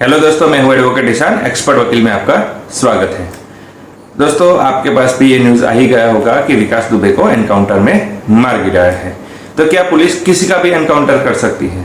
Hello दोस्तों, मैं हूं एडवोकेट ईशान, एक्सपर्ट वकील में आपका स्वागत है। दोस्तों, आपके पास भी ये न्यूज आ ही गया होगा कि विकास दुबे को एनकाउंटर में मार गिराया है। तो क्या पुलिस किसी का भी एनकाउंटर कर सकती है?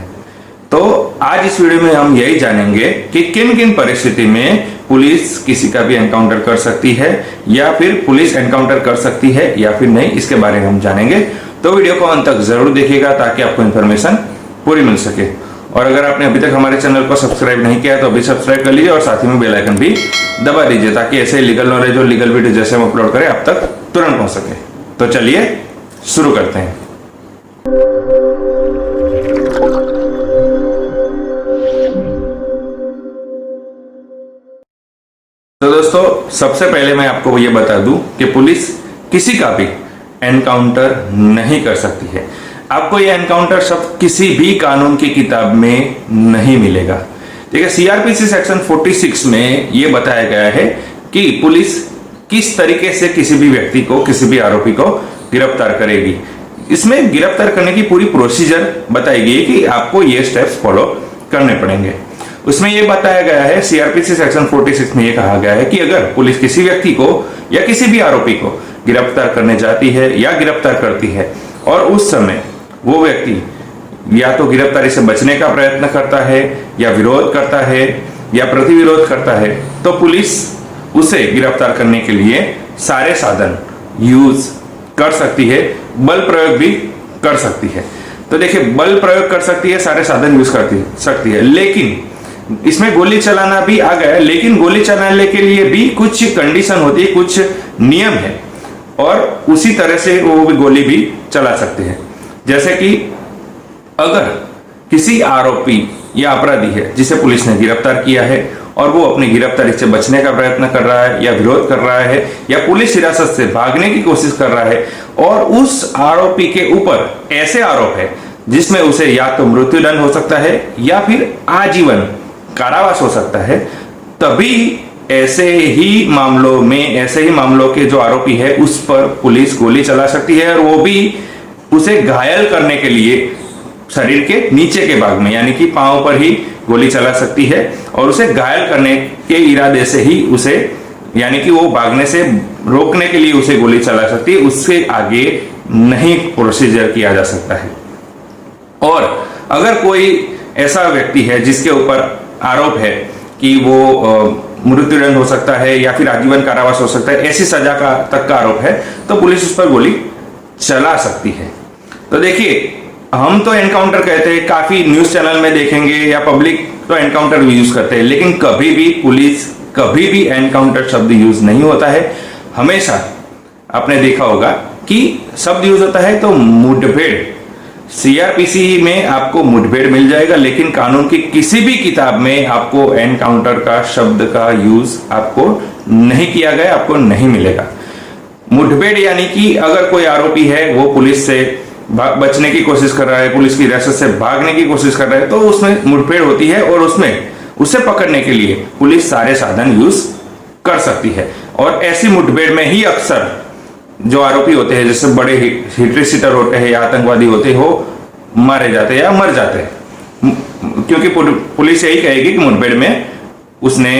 तो आज इस वीडियो में हम यही जानेंगे कि किन किन परिस्थिति में पुलिस किसी का भी एनकाउंटर कर सकती है, या फिर पुलिस एनकाउंटर कर सकती है या फिर नहीं, इसके बारे में हम जानेंगे। तो वीडियो को अंत तक जरूर देखिएगा ताकि आपको इन्फॉर्मेशन पूरी मिल सके। और अगर आपने अभी तक हमारे चैनल को सब्सक्राइब नहीं किया तो अभी सब्सक्राइब कर लीजिए और साथ ही में बेल आइकन भी दबा दीजिए ताकि ऐसे लीगल नॉलेज और लीगल वीडियो जैसे हम अपलोड करें आप तक तुरंत पहुंच सके। तो चलिए शुरू करते हैं। तो दोस्तों, सबसे पहले मैं आपको ये बता दूं कि पुलिस किसी का भी एनकाउंटर नहीं कर सकती है। आपको ये एनकाउंटर शब्द किसी भी कानून की किताब में नहीं मिलेगा। ठीक है, सीआरपीसी सेक्शन 46 में ये बताया गया है कि पुलिस किस तरीके से किसी भी व्यक्ति को, किसी भी आरोपी को गिरफ्तार करेगी। इसमें गिरफ्तार करने की पूरी प्रोसीजर बताई गई है कि आपको ये स्टेप्स फॉलो करने पड़ेंगे। उसमें यह बताया गया है, सीआरपीसी सेक्शन 46 में यह कहा गया है कि अगर पुलिस किसी व्यक्ति को या किसी भी आरोपी को गिरफ्तार करने जाती है या गिरफ्तार करती है और उस समय वो व्यक्ति या तो गिरफ्तारी से बचने का प्रयत्न करता है या विरोध करता है या प्रतिविरोध करता है, तो पुलिस उसे गिरफ्तार करने के लिए सारे साधन यूज कर सकती है, बल प्रयोग भी कर सकती है। तो देखिए, बल प्रयोग कर सकती है, सारे साधन यूज कर सकती है, लेकिन इसमें गोली चलाना भी आ गया है। लेकिन गोली चलाने के लिए भी कुछ कंडीशन होती है, कुछ नियम है, और उसी तरह से वो भी गोली भी चला सकते हैं। जैसे कि अगर किसी आरोपी या अपराधी है जिसे पुलिस ने गिरफ्तार किया है और वो अपनी गिरफ्तारी से बचने का प्रयत्न कर रहा है या विरोध कर रहा है या पुलिस हिरासत से भागने की कोशिश कर रहा है, और उस आरोपी के ऊपर ऐसे आरोप है जिसमें उसे या तो मृत्युदंड हो सकता है या फिर आजीवन कारावास हो सकता है, तभी ऐसे ही मामलों के जो आरोपी है उस पर पुलिस गोली चला सकती है, और वो भी उसे घायल करने के लिए शरीर के नीचे के भाग में, यानी कि पांव पर ही गोली चला सकती है, और उसे घायल करने के इरादे से ही उसे, यानी कि वो भागने से रोकने के लिए उसे गोली चला सकती है। उससे आगे नहीं प्रोसीजर किया जा सकता है। और अगर कोई ऐसा व्यक्ति है जिसके ऊपर आरोप है कि वो मृत्युदंड हो सकता है या फिर आजीवन कारावास हो सकता है, ऐसी सजा का तक का आरोप है, तो पुलिस उस पर गोली चला सकती है। तो देखिए, हम तो एनकाउंटर कहते हैं, काफी न्यूज चैनल में देखेंगे या पब्लिक तो एनकाउंटर भी यूज करते हैं, लेकिन कभी भी पुलिस कभी भी एनकाउंटर शब्द यूज नहीं होता है। हमेशा आपने देखा होगा कि शब्द यूज होता है तो मुठभेड़। सीआरपीसी में आपको मुठभेड़ मिल जाएगा, लेकिन कानून की किसी भी किताब में आपको एनकाउंटर का शब्द का यूज आपको नहीं किया गया, आपको नहीं मिलेगा। मुठभेड़ यानी कि अगर कोई आरोपी है वो पुलिस से बचने की कोशिश कर रहा है, पुलिस की हिरासत से भागने की कोशिश कर रहा है, तो उसमें मुठभेड़ होती है, और उसमें उसे पकड़ने के लिए पुलिस सारे साधन यूज कर सकती है। और ऐसी मुठभेड़ में ही अक्सर जो आरोपी होते हैं, जैसे बड़े हिटरीसीटर होते हैं या आतंकवादी होते हैं, वो मारे जाते हैं या मर जाते हैं, क्योंकि पुलिस यही कहेगी कि मुठभेड़ में उसने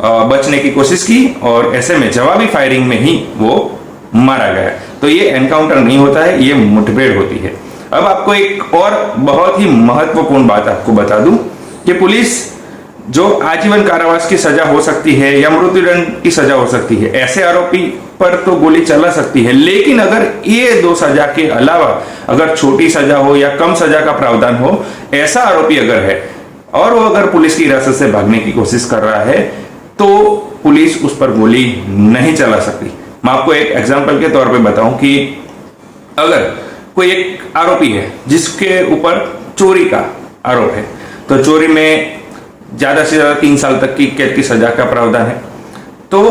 बचने की कोशिश की और ऐसे में जवाबी फायरिंग में ही वो मारा गया। तो ये एनकाउंटर नहीं होता है, ये मुठभेड़ होती है। अब आपको एक और बहुत ही महत्वपूर्ण बात आपको बता दूं कि पुलिस जो आजीवन कारावास की सजा हो सकती है या मृत्युदंड की सजा हो सकती है, ऐसे आरोपी पर तो गोली चला सकती है। लेकिन अगर ये दो सजा के अलावा अगर छोटी सजा हो या कम सजा का प्रावधान हो, ऐसा आरोपी अगर है और वो अगर पुलिस की हिरासत से भागने की कोशिश कर रहा है, तो पुलिस उस पर गोली नहीं चला सकती। मैं आपको एक एग्जांपल के तौर पे बताऊं कि अगर कोई एक आरोपी है जिसके ऊपर चोरी का आरोप है, तो चोरी में ज्यादा से ज्यादा 3 साल तक की कैद की सजा का प्रावधान है। तो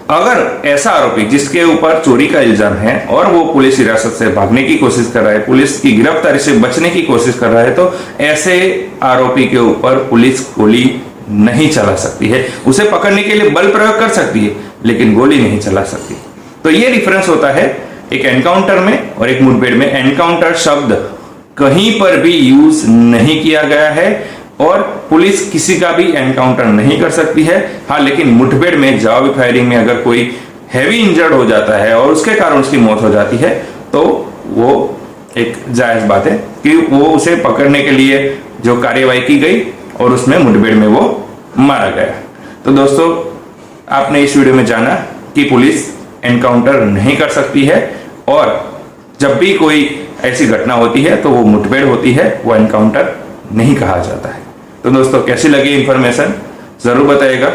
अगर ऐसा आरोपी जिसके ऊपर चोरी का इल्जाम है और वो पुलिस हिरासत से भागने की कोशिश कर रहा है, पुलिस की गिरफ्तारी से बचने की कोशिश कर रहा है, तो ऐसे आरोपी के ऊपर पुलिस गोली नहीं चला सकती है। उसे पकड़ने के लिए बल प्रयोग कर सकती है, लेकिन गोली नहीं चला सकती। तो ये डिफरेंस होता है एक एनकाउंटर में और एक मुठभेड़ में। एनकाउंटर शब्द कहीं पर भी यूज नहीं किया गया है, और पुलिस किसी का भी एनकाउंटर नहीं कर सकती है। हाँ, लेकिन मुठभेड़ में, जवाबी फायरिंग में अगर कोई हैवी इंजर्ड हो जाता है और उसके कारण उसकी मौत हो जाती है तो वो एक जायज बात है कि वो उसे पकड़ने के लिए जो कार्यवाही की गई और उसमें मुठभेड़ में वो मारा गया। तो दोस्तों, आपने इस वीडियो में जाना कि पुलिस एनकाउंटर नहीं कर सकती है और जब भी कोई ऐसी घटना होती है तो वो मुठभेड़ होती है, वो एनकाउंटर नहीं कहा जाता है। तो दोस्तों, कैसी लगी इंफॉर्मेशन जरूर बताइएगा।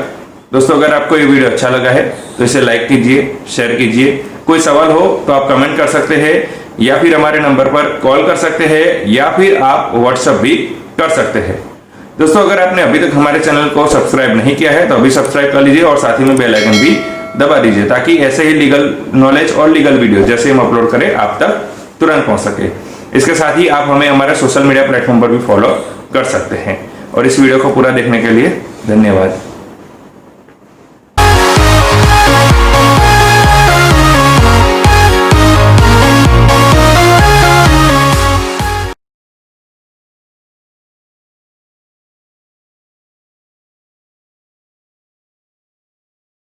दोस्तों, अगर आपको ये वीडियो अच्छा लगा है तो इसे लाइक कीजिए, शेयर कीजिए। कोई सवाल हो तो आप कमेंट कर सकते हैं या फिर हमारे नंबर पर कॉल कर सकते हैं या फिर आप व्हाट्सएप भी कर सकते हैं। दोस्तों, अगर आपने अभी तक हमारे चैनल को सब्सक्राइब नहीं किया है तो अभी सब्सक्राइब कर लीजिए और साथ ही में बेल आइकन भी दबा दीजिए ताकि ऐसे ही लीगल नॉलेज और लीगल वीडियो जैसे हम अपलोड करें आप तक तुरंत पहुंच सके। इसके साथ ही आप हमें हमारे सोशल मीडिया प्लेटफॉर्म पर भी फॉलो कर सकते हैं। और इस वीडियो को पूरा देखने के लिए धन्यवाद।